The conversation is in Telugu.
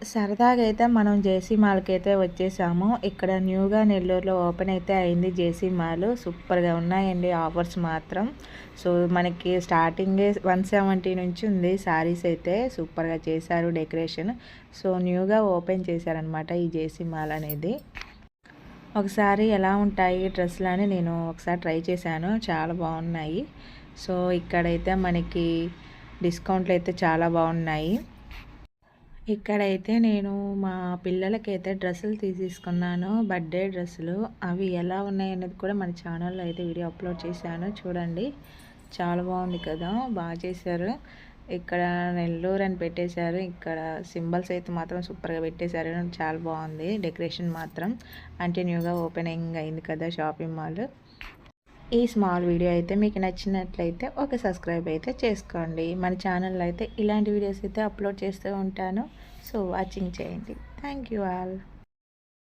సరదాగా అయితే మనం జేసీ మాల్కి అయితే వచ్చేసాము. ఇక్కడ న్యూగా నెల్లూరులో ఓపెన్ అయితే అయింది జేసీ మాల్. సూపర్గా ఉన్నాయండి ఆఫర్స్ మాత్రం. సో మనకి స్టార్టింగే 170 నుంచి ఉంది శారీస్ అయితే. సూపర్గా చేశారు డెకరేషన్. సో న్యూగా ఓపెన్ చేశారనమాట ఈ జేసీ మాల్ అనేది. ఒకసారి ఎలా ఉంటాయి డ్రెస్సులు అని నేను ఒకసారి ట్రై చేశాను, చాలా బాగున్నాయి. సో ఇక్కడైతే మనకి డిస్కౌంట్లు అయితే చాలా బాగున్నాయి. ఇక్కడైతే నేను మా పిల్లలకైతే డ్రెస్సులు తీసేసుకున్నాను, బర్త్డే డ్రెస్సులు. అవి ఎలా ఉన్నాయి అనేది కూడా మన ఛానల్లో అయితే వీడియో అప్లోడ్ చేశాను, చూడండి. చాలా బాగుంది కదా, బాగా చేశారు. ఇక్కడ నెల్లూరు అని పెట్టేశారు. ఇక్కడ సింబల్స్ అయితే మాత్రం సూపర్గా పెట్టేశారు, చాలా బాగుంది డెకరేషన్ మాత్రం. అంటే న్యూగా ఓపెనింగ్ అయింది కదా షాపింగ్ మాల్. ఈ స్మాల్ వీడియో అయితే మీకు నచ్చినట్లయితే ఒక సబ్స్క్రైబ్ అయితే చేసుకోండి. మన ఛానల్లో అయితే ఇలాంటి వీడియోస్ అయితే అప్లోడ్ చేస్తూ ఉంటాను. సో వాచింగ్ చేయండి. Thank you all.